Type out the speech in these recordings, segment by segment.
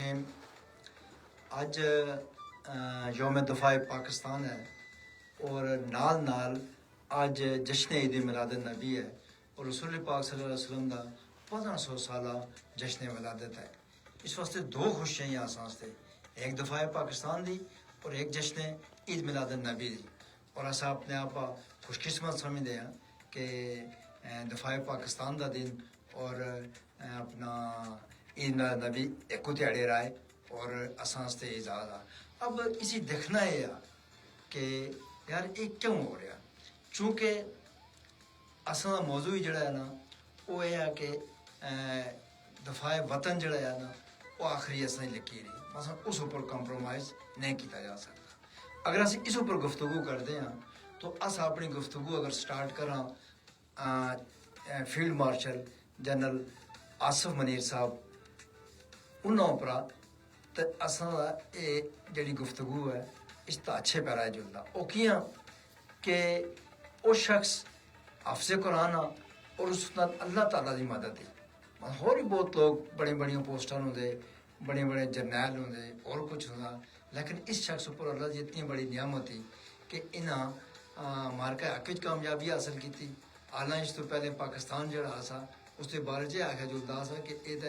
अज यौम दफ़ा पाकिस्तान है और नाल नाल अज जश्न ईद मिलाद नबी है और रसूल पाक सल्लल्लाहु अलैहि वसल्लम का 1500 साल जश्न विलादत है। इस वास्ते दो खुशियाँ अस वास्ते, एक दफ़ा पाकिस्तान दी और एक जश्न ईद मिलाद नबी दी। और अस अपने आप खुशकिस्मत समझते हैं कि दफ़ा पाकिस्तान का दिन और अपना ईद मिलाद नबी एक ध्याड़े राय और असां वास्ते इजाज़ आ। अब इसी देखना है कि यार ये क्यों हो रहा, चूँकि असां दा मौजू ही जड़ा है ना वो ये है कि दफ़ा वतन जड़ा है ना वो आखिरी असें लिखी रही, अस उस उपर कंप्रोमाइज़ नहीं किया जा सकता। अगर अस इस उपर गुफ्तगू करते हैं तो अस अपनी गुफ्तगू अगर स्टार्ट करा field marshal general Asif Munir साहब उन्होंने उपरा तो असां ये जी गुफ्तगू है इसका अच्छे पैरा जुलता वो कियां कि वो शख्स हाफिज़ कुरान और उस अल्लाह ताला की मदद है। होर भी बहुत लोग बड़े बड़िया पोस्टां होंगे, बड़े बड़े जरनैल होंगे और कुछ होंगे, लेकिन इस शख्स पर अल्लाह की इतनी बड़ी नियामत थी कि इन्हें मार्का हक कामयाबी हासिल की। हालांकि इस तो पहले पाकिस्तान जड़ा सा उसके बारे च आख्या जुलता सा कि यह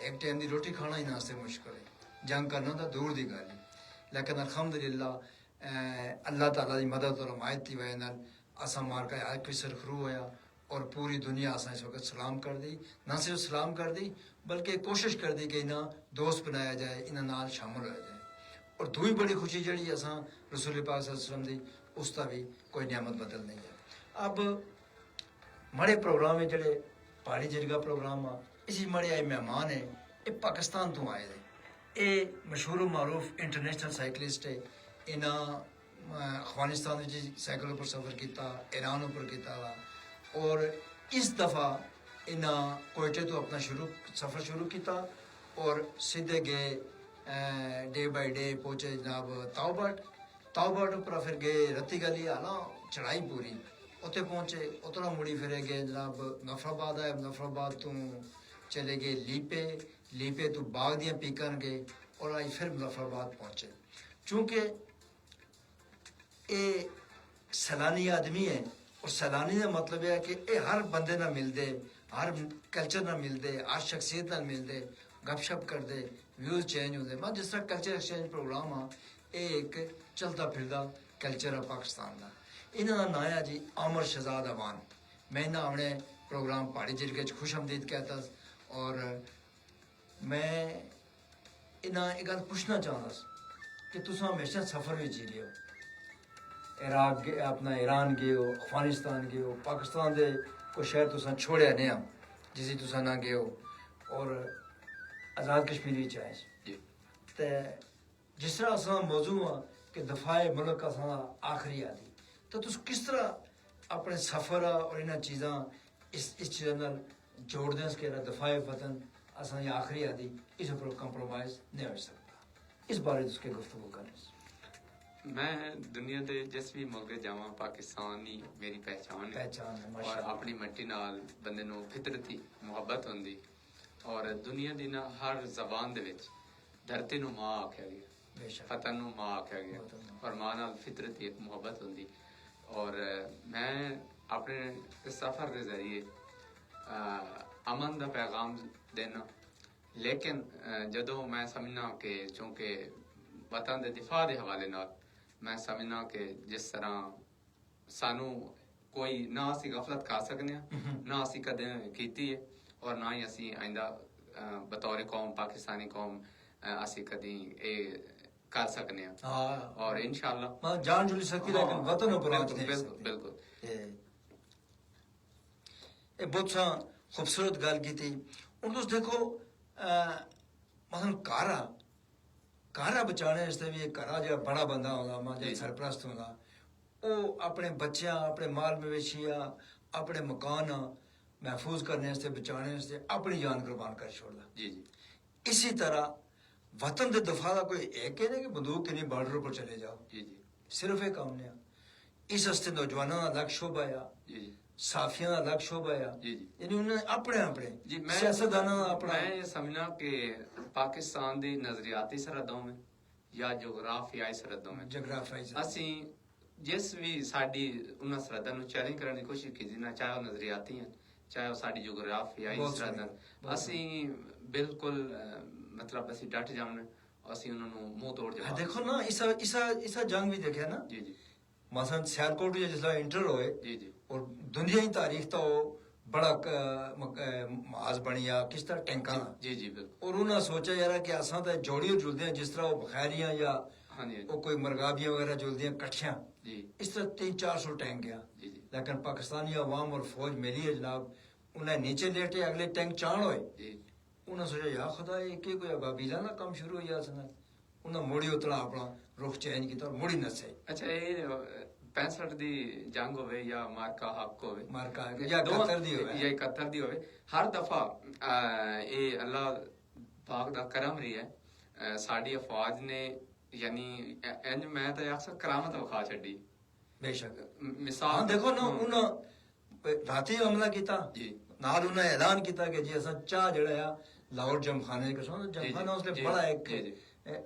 एक टाइम की रोटी खाना ही नास्ते मुश्किल है, जंग करना तो दूर की गल है। लेकिन अल्हम्दुलिल्लाह अल्लाह ताला की मदद और हिमायत की वजह नाल असा मार्का हक भी सरखरू होया और पूरी दुनिया असा इस वक्त सलाम कर दी। ना सिर्फ सलाम कर दी बल्कि कोशिश कर दी कि इन्हें दोस्त बनाया जाए, इन्हें नाल शामिल होया जाए। और दूई बड़ी खुशी जड़ी असा रसूल पाक सल्लल्लाहु अलैहि वसल्लम की उसका भी कोई नियामत बदल नहीं है। अब मड़े प्रोग्राम है जड़े पहाड़ी जिरगा प्रोग्राम आ, इसी मड़े आए मेहमान है ये पाकिस्तान तो आए थे। ये मशहूर मारूफ इंटरनेशनल साइकिलिस्ट है, इन्हें अफगानिस्तान साइकिल पर सफ़र किया, ईरान पर किया और इस दफ़ा इन्हें कोयटे तो अपना सफ़र शुरू किया और सीधे गए डे बाय डे पहुँचे जनाब ताओबट पर फिर गए रत्ती गली आला चढ़ाई पूरी उत्थे पहुँचे, उतना मुड़ी फिरे गए जनाब मुजफ्फराबाद आए, मुजफ्फराबाद तो चले गए लीपे तो बाग दियाँ पीकन गए और आई फिर मुजफ्फराबाद पहुँचे। चूँकि ये सैलानी आदमी है और सैलानी का मतलब यह है कि ये हर बंदे ना मिलते, हर कल्चर ना मिलते, हर शख्सियत ना मिलते, गपशप करते, व्यूज़ चेंज होते। मैं जिस तरह कल्चर एक्सचेंज प्रोग्राम आ ये एक चलता फिरदा कल्चर है पाकिस्तान का। इन्हों का नाम है जी आमर शहजाद अवान। मैं इन्हें अपने प्रोग्राम पहाड़ी जिरगे खुश आमदीद कहता और मैं इन्हें एक गल पूछना चाहता कि तुम हमेशा सफ़र में जी रहे हो, इराक अपना ईरान गए हो, अफगानिस्तान गए हो, पाकिस्तान के कोई शहर तुसा छोड़िया नहीं जिसे तुसा ना गए हो और आज़ाद कश्मीरी चाहे तो जिस तरह असा मौजू हाँ कि दफ़ाए मुल्क असा आखिरी आदि तो तुस किस तरह अपने सफ़र और इन्हें चीज़ा इस चीज़ों नाल जोड़ते हैं कि दफ़ाए वतन असा आखिरी आदि इस पर कंप्रोमाइज़ नहीं हो सकता। इस बारे उसके गुफ्तगू करें। मैं दुनिया के जिस भी मुल्क जावा पाकिस्तान ही मेरी पहचान है और अपनी मट्टी नाल बंदे नूं फितरती मुहब्बत होंदी और दुनिया दी ना हर जबान दे विच धरती नूं मां आख्या गया, वतन नूं मां आख्या गया और मां नाल फितरती एक मुहब्बत होंदी। और मैं अपने सफ़र के जरिए अमन का पैगाम देना, लेकिन जदों मैं समझना कि चूँकि वतन के दिफा के हवाले नाल मैं समझना कि जिस तरह सानू कोई ना असी गफलत कर सकने ना असी कदे कीती है और ना ही असी आइंदा बतौर कौम पाकिस्तानी कौम असी कदी ए कर सकने और इंशाअल्लाह जान जुली सकती लेकिन वतन ऊपर बिल्कुल ये बहुत सा खूबसूरत गल की थी। और तुम देखो मतलब कारा बचाने भी एक घरा जो बड़ा बंदा होगा मां जो सरप्रस्त होगा वो अपने बच्चों अपने माल मवेशिया अपने मकान महफूज करने बचाने अपनी जान कुर्बान कर छोड़ता। जी जी इसी तरह वतन के दफा का कोई एक नहीं कि बंदूक के नहीं बॉर्डर पर चले जाओ। जी जी सिर्फ एक काम ने इस हस्ते नौजवानों का अलग शोभा आ ਸਾਫੀਆਂ ਦਾ ਅਲੱਗ ਸ਼ੋਭਾ ਆ ਜੀ ਜੀ ਯਾਨੀ ਉਹਨਾਂ ਨੇ ਆਪਣੇ जी मैं ਸਿਆਸਤਦਾਨਾਂ ਦਾ ਆਪਣਾ मैं ये समझना कि पाकिस्तान दी नजरियाती सरहदों में या जोग्राफियाई सरहदों में ਜਗਰਾਫਾਈ ਅਸੀਂ ਜਿਸ ਵੀ ਸਾਡੀ ਉਹਨਾਂ ਸਰਹੱਦਾਂ ਨੂੰ ਚੈਲੰਜ ਕਰਨ ਦੀ ਕੋਸ਼ਿਸ਼ ਕੀਤੀ ਨਾ, ਚਾਹੇ ਉਹ ਨਜ਼ਰੀਆਤੀ ਹਨ, ਚਾਹੇ ਉਹ ਸਾਡੀ ਜੋਗਰਾਫੀਆਈ ਬਹੁਤ ਸਰਹੱਦਾਂ, ਬਹੁਤ ਅਸੀਂ ਬਿਲਕੁਲ ਮਤਲਬ ਅਸੀਂ ਡਟ ਜਾਣਾ, ਅਸੀਂ ਉਹਨਾਂ ਨੂੰ ਮੂੰਹ ਤੋੜ ਜਵਾਬ ਦੇਖੋ ਨਾ ਇਸਾ ਜੰਗ ਵੀ ਦੇਖਿਆ ਨਾ ਜੀ ਜੀ ਮਸलन सियालकोट में जिसला इंटर होए जी जी और दुनिया की तारीख तो बड़ा माज बनिया किस तरह टैंका जी जी बिल्कुल और उन्हें सोचा यार कि असा तो जोड़ी जुलते हैं जिस तरह वो बखैरियां या हाँ जी वो कोई मरगाबियां वगैरह जुलती हैं कट्ठियां जी इस तरह 300-400 टैंक गया जी जी लेकिन पाकिस्तानी अवाम और फौज मिली है जनाब उन्हें नीचे लेटे अगले टैंक चाण होए जी उन्हें सोचा यार खुदा ये कि कोई अबाबीला ना काम शुरू हो गया सना उन्हें मोड़ी उतरा अपना रुख चेंज किया और मुड़ी नसे अच्छा ये 65 ਦੀ ਜੰਗ ਹੋਵੇ ਜਾਂ ਮਾਰਕਾ ਹੱਕ ਹੋਵੇ ਮਾਰਕਾ ਜਾਂ 71 ਦੀ ਹੋਵੇ ਜਾਂ 71 ਦੀ ਹੋਵੇ, ਹਰ ਦਫਾ ਇਹ ਅੱਲਾਹ ਪਾਕ ਦਾ ਕਰਮ ਰਹੀ ਹੈ, ਸਾਡੀ ਅਫਵਾਜ ਨੇ ਯਾਨੀ ਇੰਜ ਮੈਂ ਤਾਂ ਅਕਸਰ ਕਰਾਮਤ ਵਿਖਾ ਛੱਡੀ ਬੇਸ਼ੱਕ ਮਿਸਾਲ ਹਾਂ ਦੇਖੋ ਨਾ ਉਹਨਾਂ ਰਾਤੀ ਹਮਲਾ ਕੀਤਾ ਜੀ ਨਾਲ ਉਹਨਾਂ ਐਲਾਨ ਕੀਤਾ ਕਿ ਜੀ ਅਸਾਂ ਚਾਹ ਜਿਹੜਾ ਆ ਲਾਹੌਰ ਜਮਖਾਨੇ ਕੇ ਸੋਂ ਜਮਖਾਨਾ ਉਸਲੇ ਬੜਾ ਇੱਕ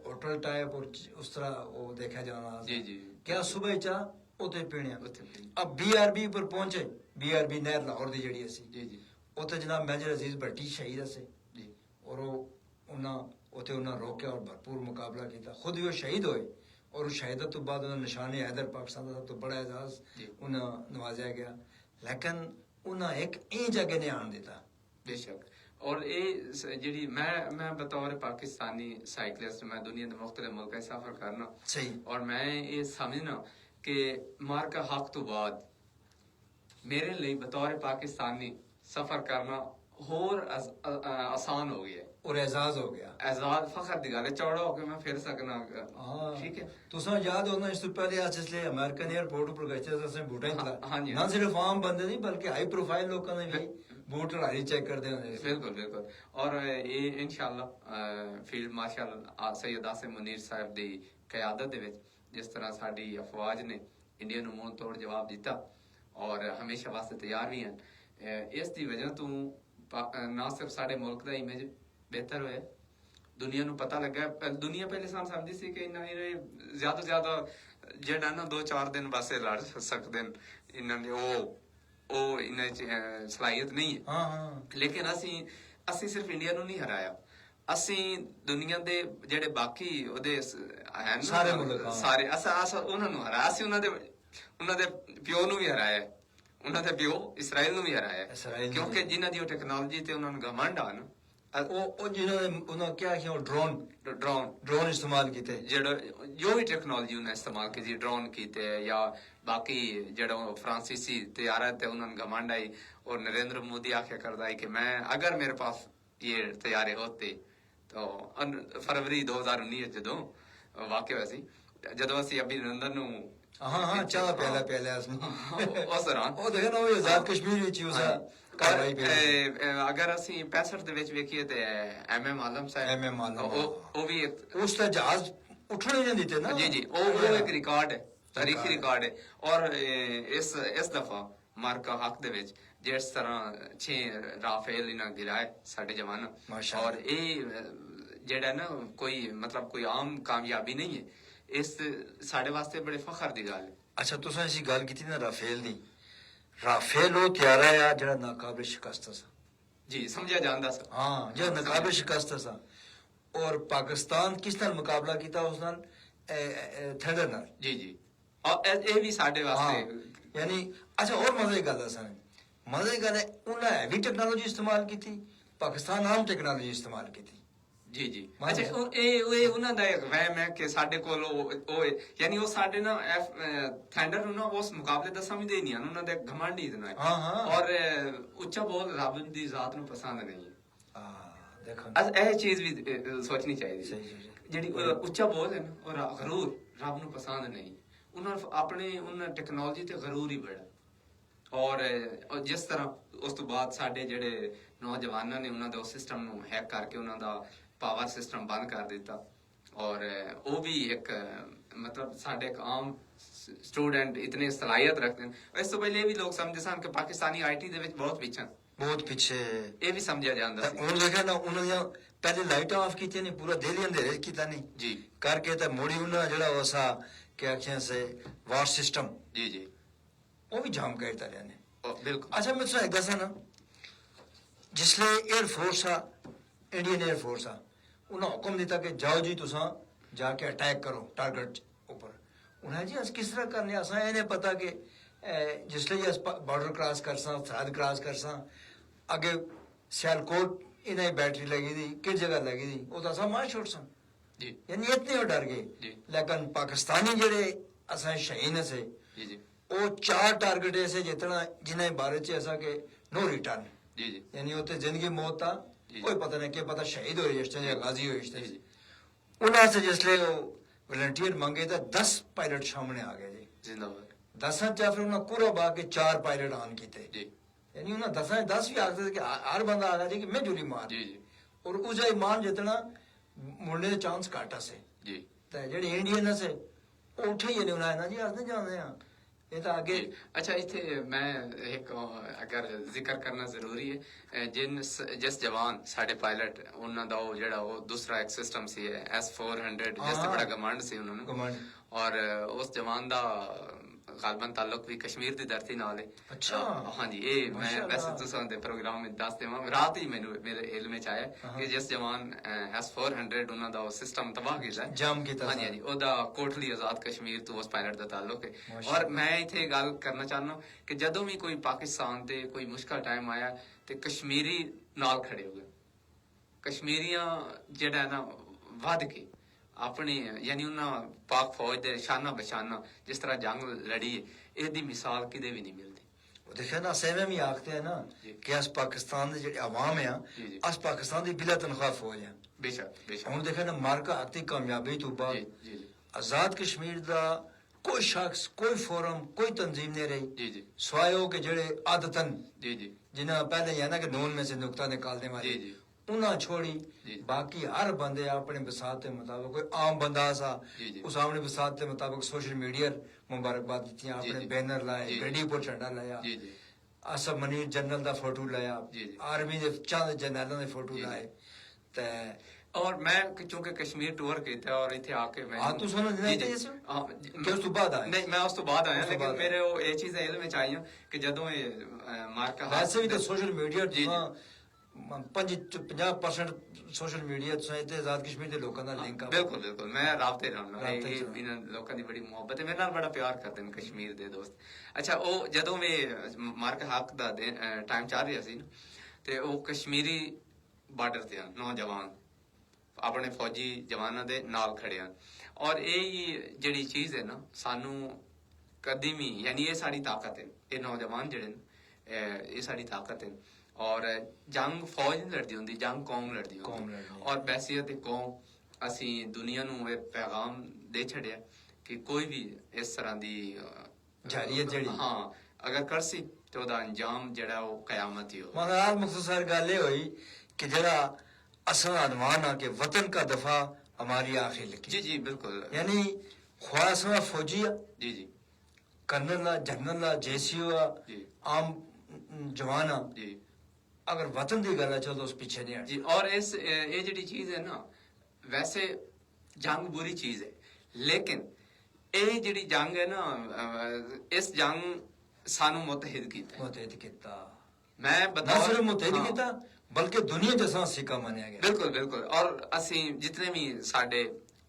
ਹੋਟਲ टाइप और उस तरह वो देखा जाना जी जी क्या सुबह चाह उते पीने ਉੱਥੇ ਵੀ। अब BRB पर पहुंचे BRB नहर लाहौर ਦੀ ਜਿਹੜੀ ਅਸੀਂ ਜੀ ਜੀ ਉਤੇ ਜਨਾਬ ਮੇਜਰ ਅਜ਼ੀਜ਼ ਭੱਟੀ ਸ਼ਹੀਦ ਅਸੇ ਜੀ ਔਰ ਉਹਨਾਂ ਉਤੇ ਉਹਨਾਂ ਰੋਕਿਆ ਔਰ ਭਰਪੂਰ ਮੁਕਾਬਲਾ ਕੀਤਾ ਖੁਦ ਵੀ ਉਹ ਸ਼ਹੀਦ ਹੋਏ ਔਰ ਉਸ ਸ਼ਹੀਦਤ ਤੋਂ ਬਾਅਦ ਉਹਨਾਂ ਨਿਸ਼ਾਨੇ ਹੈਦਰ ਪਾਕਿਸਤਾਨ ਦਾ ਸਭ ਤੋਂ ਬੜਾ ਇਜਾਜ਼ ਉਹਨਾਂ ਨਵਾਜ਼ਿਆ ਗਿਆ ਲੇਕਿਨ ਉਹਨਾਂ ਇੱਕ ਇਹ ਜਗ੍ਹਾ ਨੇ ਆਣ ਦਿੱਤਾ बेशक और ये ਜਿਹੜੀ मैं बतौर पाकिस्तानी साइकिलिस्ट मैं दुनिया के मुख्तलिफ मुल्कों में सफर करना सही और मैं ये समझना कि मार्का हक तो बाद मेरे लिए बतौर पाकिस्तानी सफर करना होर आसान हो गया और एजाज हो गया एजाज फखर दी गल है, चौड़ा होके मैं फिर सकना ठीक है तुसा याद होना इस तो पहले आज इसलिए अमेरिकन एयरपोर्ट पर गए थे असें बूटा ही हाँ जी ना सिर्फ आम बंदे नहीं बल्कि हाई प्रोफाइल लोगों ने भी बूट लारी चेक करते हैं बिल्कुल बिल्कुल और ये इंशाल्लाह फील्ड मार्शल सैयद आसिम मुनीर साहब दी क़यादत दे विच जिस तरह साडी अफवाज ने इंडिया ਨੂੰ ਮੂੰਹ ਤੋੜ ਜਵਾਬ ਦਿੱਤਾ ਔਰ ਹਮੇਸ਼ਾ ਵਾਸਤੇ ਤਿਆਰ ਵੀ ਹਨ, ਇਸ ਦੀ ਵਜ੍ਹਾ ਤੋਂ ਨਾ ਸਿਰਫ ਸਾਡੇ ਮੁਲਕ ਦਾ ਇਮੇਜ ਬਿਹਤਰ ਹੋਇਆ, ਦੁਨੀਆ ਨੂੰ ਪਤਾ ਲੱਗਾ। ਦੁਨੀਆ ਪਹਿਲੇ ਸਾਨੂੰ ਸਮਝਦੀ ਸੀ ਕਿ ਇਹਨਾਂ ਇਹ ਜ਼ਿਆਦਾ ਤੋਂ ਜ਼ਿਆਦਾ ਜਿਹੜਾ ਨਾ 2-4 ਦਿਨ ਵਾਸਤੇ ਲੜ ਸਕਦੇ ਨੇ, ਇਹਨਾਂ ਨੇ ਉਹ ਇਹਨਾਂ ਚ ਸਲਾਹੀਅਤ ਨਹੀਂ ਹੈ। ਹਾਂ ਹਾਂ ਲੇਕਿਨ ਅਸੀਂ ਸਿਰਫ ਇੰਡੀਆ ਨੂੰ ਨਹੀਂ ਹਰਾਇਆ, ਅਸੀਂ ਦੁਨੀਆ ਦੇ ਜਿਹੜੇ ਬਾਕੀ ਉਹਦੇ ਹਨ ਸਾਰੇ ਮੁਲਕ ਸਾਰੇ ਅਸਾਂ ਉਹਨਾਂ ਨੂੰ ਹਰਾਇਆ, ਅਸੀਂ ਉਹਨਾਂ ਦੇ ਪਿਓ ਨੂੰ ਵੀ ਹਰਾਇਆ, ਉਹਨਾਂ ਦੇ ਪਿਓ ਇਸਰਾਈਲ ਨੂੰ ਵੀ ਹਰਾਇਆ, ਕਿਉਂਕਿ ਜਿਨ੍ਹਾਂ ਦੀ ਉਹ ਟੈਕਨੋਲੋਜੀ ਤੇ ਉਹਨਾਂ ਨੂੰ ਘਮੰਡ ਆ ਨਾ, ਉਹ ਜਿਹਨਾਂ ਨੇ ਉਹਨਾਂ ਕਿਹਾ ਕਿ ਉਹ ਡਰੋਨ ਇਸਤੇਮਾਲ ਕੀਤੇ, ਜਿਹੜਾ ਜੋ ਵੀ ਟੈਕਨੋਲੋਜੀ ਉਹਨਾਂ ਇਸਤੇਮਾਲ ਕੀਤੀ, ਡਰੋਨ ਕੀਤੇ ਜਾਂ बाकी ਜਿਹੜਾ फ्रांसीसी तैयारत है उन्होंने घमंड आई और नरेंद्र मोदी आख्या करता है कि मैं अगर मेरे पास ये तैयारे होते तो फरवरी 2019 ਜਦੋਂ ਵਾਕਿਆ ਹੋਇਆ ਸੀ, ਜਦੋਂ ਅਸੀਂ ਅਭਿਨੰਦਨ ਨੂੰ ਹਾਂ ਚਾਹ ਪਿਆਲਾ ਅਸੀਂ ਉਸ ਦੌਰਾਨ ਉਹ ਦੇਖਣਾ ਉਹ ਆਜ਼ਾਦ ਕਸ਼ਮੀਰ ਵਿੱਚ ਉਸ ਕਾਰਵਾਈ ਅਗਰ ਅਸੀਂ 65 ਦੇ ਵਿੱਚ ਵੇਖੀਏ ਤੇ MM ਆਲਮ ਸਾਹਿਬ ਉਹ ਵੀ ਉਸ ਦਾ ਜਹਾਜ਼ ਉੱਠਣ ਹੀ ਨਹੀਂ ਦਿੱਤੇ ਨਾ ਜੀ ਜੀ ਉਹ ਇੱਕ ਰਿਕਾਰਡ ਹੈ, ਤਾਰੀਖੀ ਰਿਕਾਰਡ ਹੈ। ਔਰ ਇਸ ਦਫਾ ਮਾਰਕਾ ਹੱਕ ਦੇ ਵਿੱਚ ਜਿਸ ਤਰ੍ਹਾਂ 6 ਰਾਫੇਲ ਇਹਨਾਂ ਗਿਰਾਏ ਸਾਡੇ ਜਵਾਨ, ਔਰ ਇਹ ਜਿਹੜਾ ਨਾ ਕੋਈ ਮਤਲਬ ਕੋਈ ਆਮ ਕਾਮਯਾਬੀ ਨਹੀਂ ਹੈ, ਇਸ ਸਾਡੇ ਵਾਸਤੇ ਬੜੇ ਫਖਰ ਦੀ ਗੱਲ ਹੈ। ਅੱਛਾ ਤੁਸੀਂ ਅਸੀਂ ਗੱਲ ਕੀਤੀ ਨਾ ਰਾਫੇਲ ਦੀ, ਰਾਫੇਲ ਉਹ ਤਿਆਰਾ ਆ ਜਿਹੜਾ ਨਾਕਾਬਿਲ ਸ਼ਿਕਸਤ ਸੀ ਜੀ, ਸਮਝਿਆ ਜਾਂਦਾ ਸੀ ਹਾਂ ਜਿਹੜਾ ਨਾਕਾਬਿਲ ਸ਼ਿਕਸਤ ਸੀ, ਔਰ ਪਾਕਿਸਤਾਨ ਕਿਸ ਨਾਲ ਮੁਕਾਬਲਾ ਕੀਤਾ ਉਸ ਨਾਲ ਥੰਡਰ ਨਾਲ ਜੀ ਜੀ ਇਹ ਵੀ ਸਾਡੇ ਵਾਸਤੇ ਯਾਨੀ ਅੱਛਾ ਹੋਰ ਮਜ਼ੇ ਦੀ ਗੱਲ ਹੈ ਸਾਨੂੰ ਮਜ਼ੇ ਦੀ ਗੱਲ ਹੈ ਉਹਨਾਂ ਹੈਵੀ ਟੈਕਨੋਲੋਜੀ ਇਸਤੇਮਾਲ ਕੀਤੀ, ਪਾਕਿਸਤਾਨ ਆਮ ਟੈਕਨੋਲੋਜੀ ਇਸਤੇਮਾਲ ਕੀਤੀ ਜੀ ਜੀ ਅੱਛਾ ਇਹ ਉਹਨਾਂ ਦਾ ਇੱਕ ਵਹਿਮ ਹੈ ਕਿ ਸਾਡੇ ਕੋਲ ਉਹ ਯਾਨੀ ਉਹ ਸਾਡੇ ਨਾ ਥੰਡਰ ਨੂੰ ਨਾ ਉਸ ਮੁਕਾਬਲੇ ਦਾ ਸਮਝਦੇ ਨਹੀਂ ਹਨ, ਉਹਨਾਂ ਦੇ ਘਮੰਡ ਹੀ ਇਤਨਾ ਹੈ ਔਰ ਉੱਚਾ ਬੋਲ ਰੱਬ ਦੀ ਜ਼ਾਤ ਨੂੰ ਪਸੰਦ ਨਹੀਂ ਹੈ। ਦੇਖੋ ਇਹ ਚੀਜ਼ ਵੀ ਸੋਚਣੀ ਚਾਹੀਦੀ, ਜਿਹੜੀ ਉੱਚਾ ਬੋਲ ਹੈ ਨਾ ਔਰ ਗਰੂਰ ਰੱਬ ਨੂੰ ਪਸੰਦ ਨਹੀਂ, ਉਹਨਾਂ ਆਪਣੇ ਉਹਨਾਂ ਟੈਕਨੋਲੋਜੀ ਤੇ ਗਰੂਰ ਹੀ ਬੜਾ, ਔਰ ਜਿਸ ਤਰ੍ਹਾਂ ਉਸ ਤੋਂ ਬਾਅਦ ਸਾਡੇ ਜਿਹੜੇ ਨੌਜਵਾਨਾਂ ਨੇ ਉਹਨਾਂ ਦੇ ਉਸ ਸਿਸਟਮ ਨੂੰ ਹੈਕ ਕਰਕੇ ਉਹਨਾਂ ਦਾ ਪਾਵਰ ਸਿਸਟਮ ਬੰਦ ਕਰ ਦਿੱਤਾ, ਔਰ ਉਹ ਵੀ ਇੱਕ ਮਤਲਬ ਸਾਡੇ ਇੱਕ ਆਮ ਸਟੂਡੈਂਟ ਇਤਨੇ ਸਲਾਹੀਅਤ ਰੱਖਦੇ ਨੇ। ਇਸ ਤੋਂ ਪਹਿਲੇ ਇਹ ਵੀ ਲੋਕ ਸਮਝਦੇ ਸਨ ਕਿ ਪਾਕਿਸਤਾਨੀ ਆਈਟੀ ਦੇ ਵਿੱਚ ਬਹੁਤ ਪਿੱਛੇ ਇਹ ਵੀ ਸਮਝਿਆ ਜਾਂਦਾ ਸੀ। ਹੁਣ ਦੇਖਿਆ ਨਾ ਉਹਨਾਂ ਦੀਆਂ ਪਹਿਲੇ ਲਾਈਟਾਂ ਆਫ ਕੀਤੀਆਂ ਨਹੀਂ, ਪੂਰਾ ਦਿਨ ਅੰਧੇਰੇ ਕੀਤਾ ਨਹੀਂ ਜੀ ਕਰਕੇ ਤੇ ਮੋੜੀ ਉਹਨਾਂ ਜਿਹੜਾ ਵਸਾ ਕਿ ਆਖਿਆ ਸੇ ਵਾਰ ਸਿਸਟਮ ਜੀ ਉਹ ਵੀ ਜਾਮ ਕਰਤਾ ਰਿਹਾ ਨੇ। ਬਿਲਕੁਲ। ਅੱਛਾ ਮੈਂ ਤੁਹਾਨੂੰ ਦੱਸਾਂ ਨਾ, ਜਿਸਲੇ 에ਅਰ ਫੋਰਸ ਆ ਇੰਡੀਅਨ 에ਅਰ ਫੋਰਸ ਆ ਉਹਨਾਂ ਹੁਕਮ ਦਿੱਤਾ ਕਿ ਜਾਓ ਜੀ ਤੁਸੀਂ ਜਾ ਕੇ ਅਟੈਕ ਕਰੋ ਟਾਰਗੇਟ ਉੱਪਰ। ਉਹਨਾਂ ਜੀ ਅਸੀਂ ਕਿਸ ਤਰ੍ਹਾਂ ਕਰਨੇ, ਅਸਾਂ ਇਹ ਨਹੀਂ ਪਤਾ ਕਿ ਜਿਸਲੇ ਜੀ ਬਾਰਡਰ ਕ੍ਰਾਸ ਕਰਸਾਂ ਸਰਹੱਦ ਕ੍ਰਾਸ ਕਰਸਾਂ ਅੱਗੇ ਸਿਆਲਕੋਟ ਇਹਨਾਂ ਦੀ ਬੈਟਰੀ ਲੱਗੀ ਦੀ ਕਿਸ ਜਗ੍ਹਾ ਲੱਗੀ ਦੀ ਉਹ ਤਾਂ ਅਸਾਂ ਮਾਰ ਛੋੜ ਸਾਂ ਜੀ, ਯਾਨੀ ਇਤਨੇ ਉਹ ਡਰ ਗਏ। ਲੇਕਿਨ ਪਾਕਿਸਤਾਨੀ ਜਿਹੜੇ ਅਸਾਂ ਸ਼ਹੀਨ ਸੇ ਜੀ ਉਹ 4 ਟਾਰਗੇਟ ऐसे ਜਿੱਤਣਾ ਜਿਨ੍ਹਾਂ ਦੇ ਬਾਰੇ ਚ ਐਸਾ ਕਿ ਨੋ ਰਿਟਰਨ ਜੀ ਯਾਨੀ ਉੱਤੇ ਜ਼ਿੰਦਗੀ ਮੌਤ ਦਾ ਕੋਈ ਪਤਾ ਨਹੀਂ, ਕਿ ਪਤਾ ਸ਼ਹੀਦ ਹੋਏ ਜਿਸ ਜਾਂ ਗਾਜ਼ੀ ਹੋਏ ਜਿਸ ਜੀ। ਉਹਨਾਂ ਸੇ ਜਿਸਲੇ ਉਹ ਵਲੰਟੀਅਰ ਮੰਗੇ ਤਾਂ 10 ਪਾਇਲਟ ਸਾਹਮਣੇ ਆ ਗਏ ਜੀ ਜ਼ਿੰਦਾਬਾਦ। 10 ਚ ਫਿਰ ਉਹਨਾਂ ਪੂਰਾ ਬਾ ਕੇ 4 ਪਾਇਲਟ ਆਨ ਕੀਤੇ ਜੀ ਯਾਨੀ ਉਹਨਾਂ 10 ਵੀ ਆਖਦੇ ਕਿ ਹਰ ਬੰਦਾ ਆ ਗਿਆ ਜੀ ਕਿ ਮੈਂ ਜੁਰੀ ਮਾਰ ਜੀ ਜੀ ਔਰ ਉਹਦਾ ਇਮਾਨ ਜਿਤਨਾ ਮੁੰਡੇ ਦੇ ਚਾਂਸ ਘੱਟ ਸੇ ਜੀ। ਤੇ ਜਿਹੜੇ ਇੰਡੀਅਨ ਸੇ ਉਹ ਉੱਠੇ ਹੀ ਨਹੀਂ ਉਹਨਾਂ ਨਾ ਜੀ ਅਸੀਂ ਜਾਂਦੇ ਆ ਇਹ ਤਾਂ ਅੱਗੇ। ਅੱਛਾ ਇੱਥੇ ਮੈਂ ਇੱਕ ਅਗਰ ਜ਼ਿਕਰ ਕਰਨਾ ਜ਼ਰੂਰੀ ਹੈ, ਜਿਸ ਜਵਾਨ ਸਾਡੇ ਪਾਇਲਟ ਉਹਨਾਂ ਦਾ ਉਹ ਜਿਹੜਾ ਉਹ ਦੂਸਰਾ ਇੱਕ ਸਿਸਟਮ ਸੀ S-400 ਜਿਸ ਤੇ ਬੜਾ ਗਮੰਡ ਸੀ ਉਹਨਾਂ ਨੂੰ, ਔਰ ਉਸ ਜਵਾਨ ਦਾ ਗਾਲਬਨ ਤਾਲੁਕ ਵੀ ਕਸ਼ਮੀਰ ਦੀ ਧਰਤੀ ਨਾਲ ਹੈ। ਅੱਛਾ ਹਾਂਜੀ ਇਹ ਮੈਂ ਵੈਸੇ ਤੁਸੀਂ ਦੇ ਪ੍ਰੋਗਰਾਮ ਵਿੱਚ ਦੱਸ ਦੇਵਾਂ, ਰਾਤ ਹੀ ਮੈਨੂੰ ਮੇਰੇ ਇਲਮ ਵਿੱਚ ਆਇਆ ਕਿ ਜਿਸ ਜਵਾਨ S-400 ਉਹਨਾਂ ਦਾ ਉਹ ਸਿਸਟਮ ਤਬਾਹ ਕੀਤਾ ਜਾਮ ਕੀਤਾ ਹਾਂਜੀ ਹਾਂਜੀ ਉਹਦਾ ਕੋਟਲੀ ਆਜ਼ਾਦ ਕਸ਼ਮੀਰ ਤੋਂ ਉਸ ਪਾਇਲਟ ਦਾ ਤਾਲੁਕ ਹੈ। ਔਰ ਮੈਂ ਇੱਥੇ ਗੱਲ ਕਰਨਾ ਚਾਹੁੰਦਾ ਕਿ ਜਦੋਂ ਵੀ ਕੋਈ ਪਾਕਿਸਤਾਨ ਤੇ ਕੋਈ ਮੁਸ਼ਕਲ ਟਾਈਮ ਆਇਆ ਤੇ ਕਸ਼ਮੀਰੀ ਨਾਲ ਖੜੇ ਹੋ ਗਏ। ਕਸ਼ਮੀਰੀਆਂ ਜਿਹੜਾ ਨਾ ਵੱਧ ਕੇ ਆਪਣੇ ਯਾਨੀ ਉਹਨਾਂ ਪਾਕ ਫੌਜ ਦੇ ਸ਼ਾਨਾ ਬਸ਼ਾਨਾ ਜਿਸ ਤਰ੍ਹਾਂ ਜੰਗ ਲੜੀ ਹੈ, ਇਹਦੀ ਮਿਸਾਲ ਕਿਤੇ ਵੀ ਨਹੀਂ ਮਿਲਦੀ। ਉਹ ਦੇਖਿਆ ਨਾ ਸੇਵੇਂ ਵੀ ਆਖਦੇ ਆ ਨਾ ਕਿ ਅਸ ਪਾਕਿਸਤਾਨ ਦੇ ਜਿਹੜੇ ਆਵਾਮ ਆ ਅਸ ਪਾਕਿਸਤਾਨ ਦੀ ਬਿਲਾ ਤਨਖਾਹ ਫੌਜ ਆ। ਬੇਸ਼ੱਕ ਹੁਣ ਦੇਖਿਆ ਨਾ ਮਾਰਕਾ ਹੱਤੀ ਕਾਮਯਾਬੀ ਤੋਂ ਬਾਅਦ ਆਜ਼ਾਦ ਕਸ਼ਮੀਰ ਦਾ ਕੋਈ ਸ਼ਖਸ ਕੋਈ ਫੋਰਮ ਕੋਈ ਤੰਜ਼ੀਮ ਨਹੀਂ ਰਹੀ ਸਵਾਏ ਹੋ ਕਿ ਜਿਹੜੇ ਆਦਤਨ ਜਿਨ੍ਹਾਂ ਪਹਿਲੇ ਹੈ ਨਾ ਕਿ ਨੂਨ में से नुक्ता निकालने वाले ਉਹਨਾਂ ਛੋੜੀ ਬਾਕੀ ਹਰ ਬੰਦੇ ਆਪਣੇ ਬਸਾਤ ਦੇ ਮੁਤਾਬਕ ਕੋਈ ਆਮ ਬੰਦਾ ਸਾ ਉਸ ਆਪਣੇ ਬਸਾਤ ਦੇ ਮੁਤਾਬਕ ਸੋਸ਼ਲ ਮੀਡੀਆ ਮੁਬਾਰਕਬਾਦ ਦਿੱਤੀਆਂ, ਆਪਣੇ ਬੈਨਰ ਲਾਏ, ਗੱਡੀ ਉੱਪਰ ਝੰਡਾ ਲਾਇਆ, ਆਸਫ ਮਨੀਰ ਜਨਰਲ ਦਾ ਫੋਟੋ ਲਾਇਆ, ਆਰਮੀ ਦੇ ਚੰਦ ਜਨਰਲਾਂ ਦੇ ਫੋਟੋ ਲਾਏ ਤੇ ਔਰ ਮੈਂ ਚੂੰਕਿ ਕਸ਼ਮੀਰ ਟੂਰ ਕੀਤਾ ਔਰ ਇੱਥੇ ਆ ਕੇ ਮੈਂ ਤੂੰ ਸੁਣ ਕਿ ਉਸ ਤੋਂ ਬਾਅਦ ਆਇਆ ਨਹੀਂ ਮੈਂ ਉਸ ਤੋਂ ਬਾਅਦ ਆਇਆ ਲੇਕਿਨ ਮੇਰੇ ਉਹ ਇਹ ਚੀਜ਼ਾਂ ਇਹਦੇ ਵਿੱਚ ਆਈਆਂ ਕਿ ਜਦੋਂ ਇਹ ਮਾਰਕਾ ਵੈਸੇ ਵੀ ਤਾਂ ਸੋਸ਼ਲ ਮੀਡੀਆ 50% ਸੋਸ਼ਲ ਮੀਡੀਆ ਤੋਂ ਇੱਥੇ ਆਜ਼ਾਦ ਕਸ਼ਮੀਰ ਦੇ ਲੋਕਾਂ ਦਾ ਲਿੰਕ ਆ। ਬਿਲਕੁਲ ਮੈਂ ਰਾਬਤੇ ਰਹਿਣਾ ਇਹਨਾਂ ਲੋਕਾਂ ਦੀ ਬੜੀ ਮੁਹੱਬਤ ਹੈ, ਮੇਰੇ ਨਾਲ ਬੜਾ ਪਿਆਰ ਕਰਦੇ ਨੇ ਕਸ਼ਮੀਰ ਦੇ ਦੋਸਤ। ਅੱਛਾ ਉਹ ਜਦੋਂ ਵੀ ਮਾਰਕਾ ਹੱਕ ਦਾ ਟਾਈਮ ਚੱਲ ਰਿਹਾ ਸੀ ਤੇ ਉਹ ਕਸ਼ਮੀਰੀ ਬਾਰਡਰ ਤੇ ਨੌਜਵਾਨ ਆਪਣੇ ਫੌਜੀ ਜਵਾਨਾਂ ਦੇ ਨਾਲ ਖੜੇ ਹਨ ਔਰ ਇਹ ਜਿਹੜੀ ਚੀਜ਼ ਹੈ ਨਾ ਸਾਨੂੰ ਕਦੀ ਵੀ ਯਾਨੀ ਇਹ ਸਾਡੀ ਤਾਕਤ ਹੈ, ਇਹ ਨੌਜਵਾਨ ਜਿਹੜੇ ਨੇ ਇਹ ਸਾਡੀ ਤਾਕਤ ਹੈ। ਔਰ ਜੰਗ ਫੌਜ ਨਹੀਂ ਲੜਦੀ ਹੁੰਦੀ, ਜੰਗ ਕੌਮ ਲੜਦੀ ਹੁੰਦੀ ਔਰ ਬਹਿਸੀਅਤ ਕੌਮ ਅਸੀਂ ਦੁਨੀਆ ਨੂੰ ਇਹ ਪੈਗਾਮ ਦੇ ਛੱਡਿਆ ਕਿ ਕੋਈ ਵੀ ਇਸ ਤਰ੍ਹਾਂ ਦੀ ਜਾਰੀਅਤ ਜਿਹੜੀ ਅਗਰ ਕਰਸੀ ਤੇ ਉਹਦਾ ਅੰਜਾਮ ਜਿਹੜਾ ਉਹ ਕਿਆਮਤ ਹੀ ਹੋ। ਮਹਾਰਾਜ ਮੁਖਤਸਰ ਗੱਲ ਇਹ ਹੋਈ ਕਿ ਜਿਹੜਾ असल अनवान आ के वतन का दफा हमारी आखिर लिखी। जी बिल्कुल यानी ख्वासवा फौजिया जी कर्नल जनरल जेसीओ आम जवाना अगर वतन की गल चलो उस पीछे नहीं जी। और इस ये जी चीज है ना वैसे जंग बुरी चीज है लेकिन ये जी जंग है ना इस जंग सानू मुतहिद किया मैं बता मुतहिद किया बल्कि दुनिया जैसा सिक्का मानिया गया। बिल्कुल और असी जितने भी साडे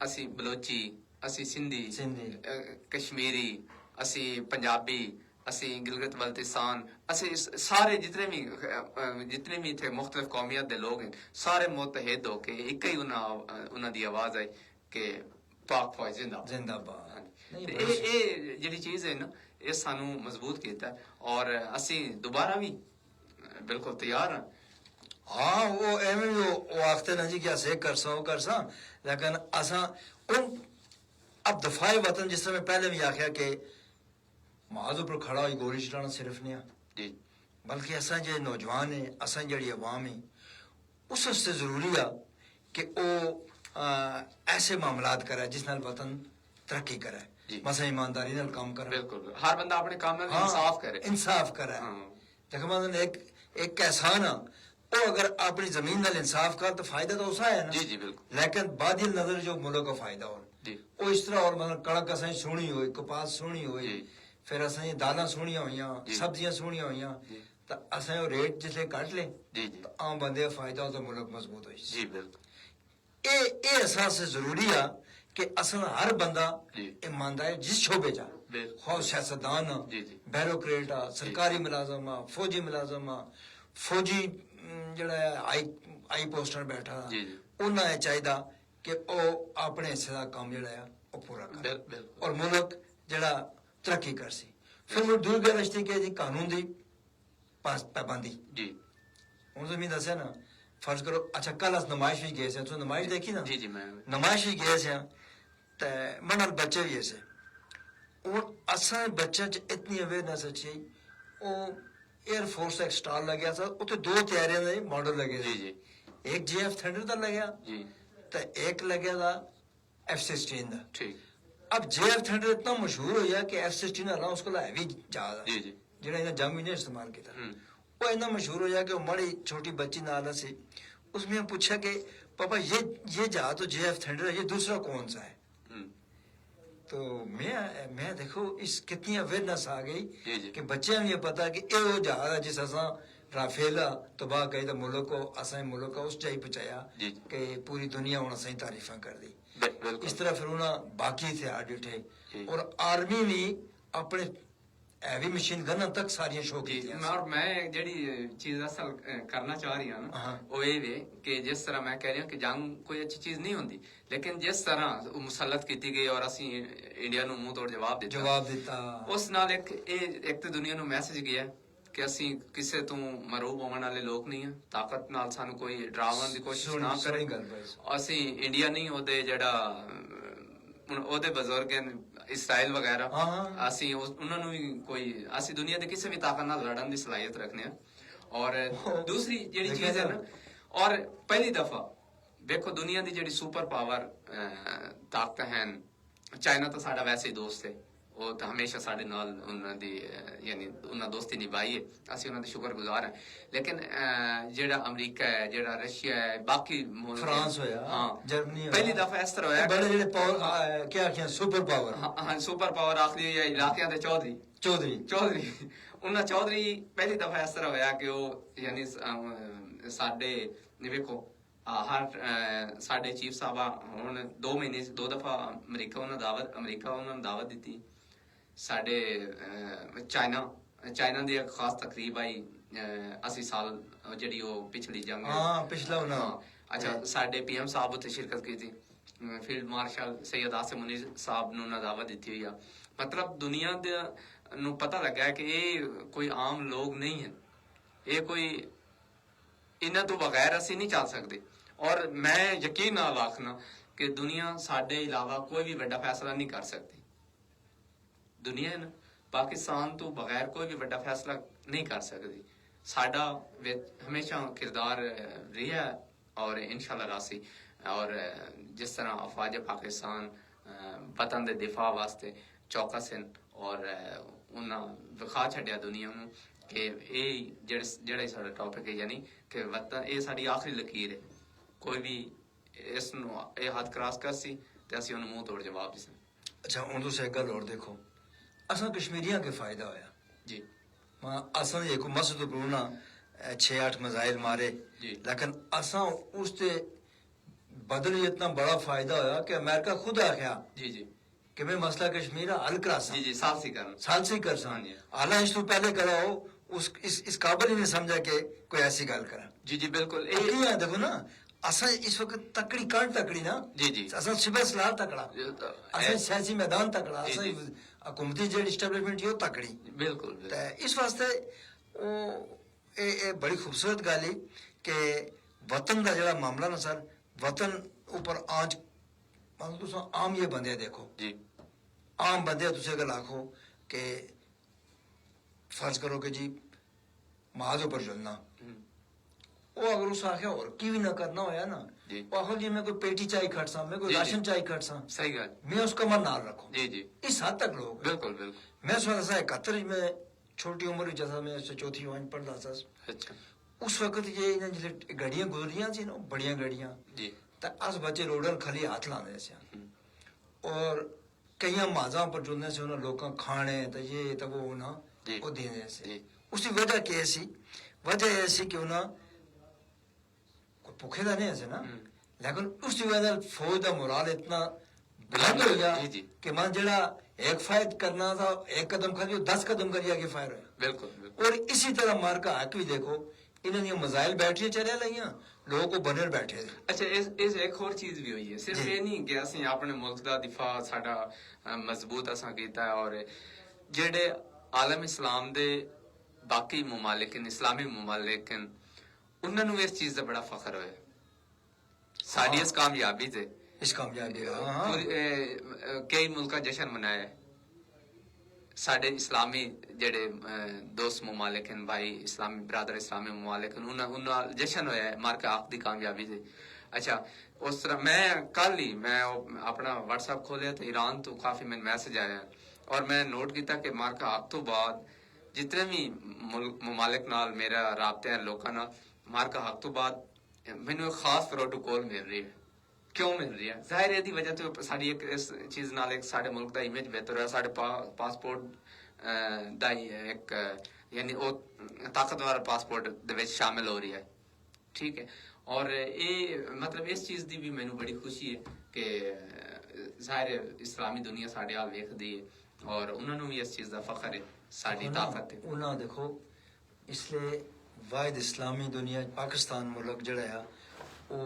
असी बलोची असी सिंधी कश्मीरी असी पंजाबी असी गिलगित बल्तिस्तान असी सारे जितने भी थे मुख्तलिफ कौमियत दे लोग हैं सारे मुतहिद होके एक ही उन्हां दी आवाज आई कि पाक फौज जिंदाबाद। ये जिहड़ी चीज है ना ये सानू मजबूत कीता और असी दोबारा भी बिल्कुल तैयार हां। हाँ वो एवं वो आखते ना जी कि असे कर सा लेकिन असा उन अब दफाए वतन जिस तरह पहले भी आख्या कि माज ऊपर खड़ा हुई गोली चलाना सिर्फ नहीं जी बल्कि असा जो नौजवान है असा जी अवाम है उस वास्ते जरूरी आ कि वो ऐसे मामलात करे जिस नाल वतन तरक्की करे, मसा ईमानदारी नाल काम करे, बिल्कुल हर बंदा अपने काम में इंसाफ करे, इंसाफ करे। देखो मतलब एक किसान वो अगर अपनी जमीन नाल इंसाफ कर तो फायदा तो उसा है ना। जी जी बिल्कुल। लेकिन बादिल नजर जो मुल्क का फायदा हो वो इस तरह, और मतलब कणक असें सोहनी होई, कपास सोहनी होई, फिर असें दालां सोहनियां होइयां, सब्जियां सोहनियां होइयां, तो असें वो रेट जिसले कट ले तो आम बंदे का फायदा हो तो मुल्क मजबूत होई। जी बिल्कुल। ये एहसास जरूरी है कि असल हर बंदा ईमानदार जिस शोबे चा हो, सियासतदान बैरोक्रेट आ, सरकारी मुलाजम आ, फौजी मुलाजम आ, फौजी जड़ा आई पोस्टर बैठा उन्हें यह चाहिए कि वो अपने हिस्से का काम जड़ा है वो पूरा करे और मुल्क जड़ा तरक्की कर सी। फिर वो दूर गल रश्ती के जी कानून की पाबंदी। हूँ तो मैं दसिया ना, फर्ज करो अच्छा कल अस नमाइश भी गए थे, तो नमाइश देखी ना? जी जी मैं नमाइश भी गए थे ते मनल बच्चे भी ऐसे और असा बच्चे च इतनी अवेयरनेस अच्छी वो एयरफोर्स का एक स्टॉल लगे था, उसे दो तैयारियां दे मॉडल लगे थे, एक JF थंडर का लगे तो एक लगे था F-16 का। अब JF थंडर इतना मशहूर हो गया कि F-16 अला उसको हैवी जहाज है जिन्हें इन्हें जंग में नहीं इस्तेमाल किया, वो इतना मशहूर हो गया कि वो बड़ी छोटी बच्ची नाल से उसमें पूछा कि पापा ये जहाज तो JF थंडर है, ये दूसरा कौन सा है? तो मैं देखो इस कितनी अवेयरनेस आ गई कि बच्चे में ये पता कि ये वो जहाज है जिस असा राफेला तबाह कही तो मुल्क को असा मुल्क को उस चाहिए पहुंचाया कि पूरी दुनिया उन्हें सही तारीफा कर दी। इस तरह फिर उन्हें बाकी थे आडिटे और आर्मी भी अपने हैवी मशीन गन तक सारियां शो की। और मैं जेडी चीज असल करना चाह रही हूं ना वो ये वे कि जिस तरह मैं कह रही हूं कि जंग कोई अच्छी चीज नहीं होती, लेकिन जिस तरह मुसलत की गई और असी इंडिया नु मुंह तोड़ जवाब दिता उस नाल एक तो दुनिया नु मैसेज गया कि असी किसे तू मरूब होने वाले लोग नहीं है, ताकत नाल सानू कोई डरावन दी कोशिश ना करे। असी इंडिया नहीं ओदे जेड़ा ओदे बुजुर्ग इसराइल वगैरह असी उन्हां नु कोई असी दुनिया दे किसी भी ताकत नाल लड़न दी सलाहियत रखने हैं। और दूसरी जेड़ी चीज है ना, और पहली दफा देखो दुनिया दी जेड़ी सुपर पावर ताकत हैं, चाइना तो साडा वैसे ही दोस्त है, वो तो हमेशा साडे नाल उन्हां दी यानी उन्हां दोस्ती निभाई है, असी उन्हां दे शुक्रगुजार हैं। लेकिन जेड़ा अमेरिका है, जेड़ा रशिया है, बाकी फ्रांस होया, जर्मनी पहली दफा इस तरह होया बड़े जेड़े पावर क्या आखिया सुपर पावर, हां सुपर पावर आखदी है इलाकियां दे चौधरी उन्हां चौधरी पहली दफा इस तरह होया कि वो यानी साडे देखो हर साडे चीफ साहब हुन 2 महीने 2 दफा अमेरिका उन्हां दावत दी, साडे चाइना दी एक खास तकरीब आई 80 साल जेडी वो पिछली जंग पिछला अच्छा साडे PM साहब उत्थे शिरकत की थी, फील्ड मार्शल सैयद आसिम मुनीर साहब नु दावत दी हुई है। मतलब दुनिया दे नु पता लगा कि ये कोई आम लोग नहीं है, ये कोई इन्हां तो बगैर असी नहीं चल सकते। और मैं यकीन नाल आखना कि दुनिया साडे इलावा कोई भी बड़ा फैसला नहीं कर सकती। दुनिया है ना पाकिस्तान तो बगैर कोई भी बड़ा फैसला नहीं कर सकती। साडा हमेशा किरदार रहा और इंशाल्लाह रासी, और जिस तरह अफवाज पाकिस्तान वतन दे दिफा वास्ते चौकस हैं और उन्हें विखा छड्या दुनिया नूं कि जेड़ा साडा टॉपिक है यानी कि वतन ये साडी आखिरी लकीर है, कोई भी इस हद क्रॉस कर सी ते असी उन्हें मुंह तोड़ जवाब दिस। अच्छा हूँ तुम एक गल और देखो, असा कश्मीरियों के फायदा होया जी, असा एक मसद ना 6-8 मिसाइल मारे, लेकिन असा उससे बदल इतना बड़ा फायदा होया कि अमेरिका खुद आख्या जी जी कि मैं मसला कश्मीर हल करा सा जी सालसी कर हालां इस तो पहले कराओ इस काबिल ही नहीं समझा कि कोई ऐसी गल करा। जी जी बिल्कुल देखो ना असा इस वक्त तकड़ी कांड तकड़ी ना जी जी असा सिविल सलाह तकड़ा, असा सियासी मैदान तकड़ा, असा हुकूमती जेड इस्टेब्लिशमेंट यो तकड़ी बिल्कुल। इस वास्ते बड़ी खूबसूरत गल है कि वतन का जरा मामला ना सर, वतन ऊपर आज तुम आम ये बंदे देखो जी, आम बंदे तुम अगर आखो कि फर्ज करो कि जी महाज ऊपर चलना ਉਹ ਅਗਰ ਉਸ ਆਖਿਆ ਹੋਰ ਕੀ ਵੀ ਨਾ ਕਰਨਾ ਹੋਇਆ ਨਾ ਜੀ। ਉਹ ਆਖੋ ਜੀ ਮੈਂ ਕੋਈ पेटी चाय खट सा मैं कोई जी, राशन जी। चाय खट सा सही गल मैं उसका मन नाल रखूं जी जी इस हद तक लोग हैं। बिल्कुल बिल्कुल मैं सुना था 71 में छोटी उम्र में जैसा मैं चौथी वाइन पढ़ता था अच्छा उस वक्त ये इन्हें जिले गाड़ियां गुजरियां थी ना बड़ियां गाड़ियां जी तो अस बच्चे रोडन खाली हाथ लाने से हम्म, और कई माजा पर जुड़ने से उन्हें लोग खाने तो ये तो वो ना जी। वो देने से जी। उसकी वजह क्या ऐसी वजह ऐसी कि उन्हें कोई भूखे तो नहीं ऐसे ना लेकिन उसकी वजह फौज का मुराल इतना बुलंद हो गया जी, जी। कि मन जरा एक फायर करना था एक कदम खाली 10 कदम करिए आगे फायर हुआ बिल्कुल बिल्कुल और इसी तरह मार का हक भी देखो इन्होंने मजाइल बैटरी चले लगियां लोगों को बने बैठे थे। अच्छा इस एक और चीज भी हुई है सिर्फ जी। ये नहीं कि ਅਸੀਂ ਆਪਣੇ ਮੁਲਕ ਦਾ ਦਿਫਾ ਸਾਡਾ ਮਜ਼ਬੂਤ ਅਸਾਂ ਕੀਤਾ ਹੈ ਔਰ ਜਿਹੜੇ ਆਲਮ ਇਸਲਾਮ ਦੇ ਬਾਕੀ ਮਮਾਲਿਕ ਨੇ ਇਸਲਾਮੀ ਮਮਾਲਿਕ ਨੇ ਉਹਨਾਂ ਨੂੰ ਇਸ ਚੀਜ਼ ਦਾ ਬੜਾ ਫਖਰ ਹੋਇਆ ਸਾਡੀ ਇਸ ਕਾਮਯਾਬੀ ਤੇ इस कामयाबी हाँ ਕਈ ਮੁਲਕਾਂ ਜਸ਼ਨ ਮਨਾਇਆ ਹੈ। ਸਾਡੇ ਇਸਲਾਮੀ ਜਿਹੜੇ ਦੋਸਤ ਮਮਾਲਿਕ ਹਨ ਭਾਈ ਇਸਲਾਮੀ ਬਰਾਦਰ ਇਸਲਾਮੀ ਮਮਾਲਿਕ ਹਨ ਉਹਨਾਂ ਜਸ਼ਨ ਹੋਇਆ ਹੈ ਮਾਰਕਾ ਆਪ ਦੀ ਕਾਮਯਾਬੀ ਤੇ। ਅੱਛਾ ਉਸ ਤਰ੍ਹਾਂ ਮੈਂ ਕੱਲ ਹੀ ਮੈਂ ਆਪਣਾ WhatsApp ਖੋਲਿਆ ਤੇ ਈਰਾਨ ਤੋਂ ਕਾਫੀ ਮੈਨੂੰ ਮੈਸੇਜ ਆਇਆ ਔਰ ਮੈਂ ਨੋਟ ਕੀਤਾ ਕਿ ਮਾਰਕਾ ਆਪ ਤੋਂ ਬਾਅਦ ਜਿਤਨੇ ਵੀ ਮਮਾਲਿਕ ਨਾਲ ਮੇਰਾ ਰਾਬਤੇ ਹੈ ਲੋਕਾਂ ਨਾਲ ਮਾਰਕਾ ਹੱਕ ਤੋਂ ਬਾਅਦ ਮੈਨੂੰ ਇੱਕ ਖਾਸ ਪ੍ਰੋਟੋਕੋਲ ਮਿਲ ਰਹੀ ਹੈ। ਕਿਉਂ ਮਿਲ ਰਹੀ ਹੈ? ਜ਼ਾਹਿਰ ਹੈ ਇਹਦੀ ਵਜ੍ਹਾ ਤੋਂ ਸਾਡੀ ਇੱਕ ਇਸ ਚੀਜ਼ ਨਾਲ ਇੱਕ ਸਾਡੇ ਮੁਲਕ ਦਾ ਇਮੇਜ ਬਿਹਤਰ ਹੋਇਆ ਸਾਡੇ ਪਾਸਪੋਰਟ ਦਾ ਇੱਕ ਯਾਨੀ ਉਹ ਤਾਕਤਵਰ ਪਾਸਪੋਰਟ ਦੇ ਵਿੱਚ ਸ਼ਾਮਿਲ ਹੋ ਰਹੀ ਹੈ ਠੀਕ ਹੈ ਔਰ ਇਹ ਮਤਲਬ ਇਸ ਚੀਜ਼ ਦੀ ਵੀ ਮੈਨੂੰ ਬੜੀ ਖੁਸ਼ੀ ਹੈ ਕਿ ਜ਼ਾਹਿਰ ਹੈ ਇਸਲਾਮੀ ਦੁਨੀਆ ਸਾਡੇ ਹਾਲ ਵੇਖਦੀ ਹੈ ਔਰ ਉਹਨਾਂ ਨੂੰ ਵੀ ਇਸ ਚੀਜ਼ ਦਾ ਫਖਰ ਹੈ ਸਾਡੀ ਤਾਕਤ ਹੈ। ਉਹਨਾਂ ਦੇਖੋ इसलिए वाहिद इस्लामी दुनिया पाकिस्तान मुल्क जड़ा है वो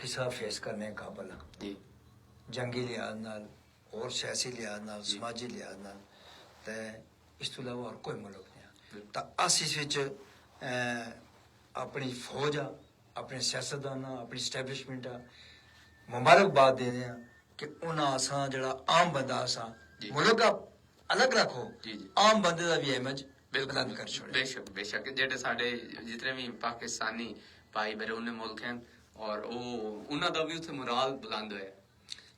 किसा फेस करने काबल है जी जंगी लिहाज नाल और सियासी लिहाज नाल जी। समाजी लिहाज नाल ते इस तो इलावा और कोई मुल्क नहीं है तो अस इस विच अपनी फौज आ अपने सियासतदान अपनी स्टैबलिशमेंट आ मुबारकबाद देने हैं कि उन्हें असा जड़ा आम बंदा असा जी। मुल्क का अलग रखो जी, जी। आम बंदे का भी इमेज बुलंद कर छोड़े बेशक बेशक ਜਿਹੜੇ ਸਾਡੇ ਜਿतने ਵੀ ਪਾਕਿਸਤਾਨੀ ਭਾਈ ਬਰੂਨੇ ਮੁਲਕ ਹਨ ਔਰ ਉਹ ਉਹਨਾਂ ਦਾ ਵੀ ਉੱਥੇ ਮੁਰਾਲ ਬੁਲੰਦ ਹੋਇਆ।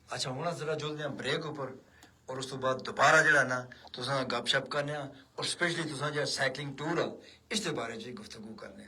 अच्छा हूँ जरा जुलते हैं ब्रेक ऊपर और उस तो बाद दोबारा जरा ना तुसा गपशप करने और स्पेशली तुसा जो साइकिलिंग टूर है इस बारे च गुफ्तगू करने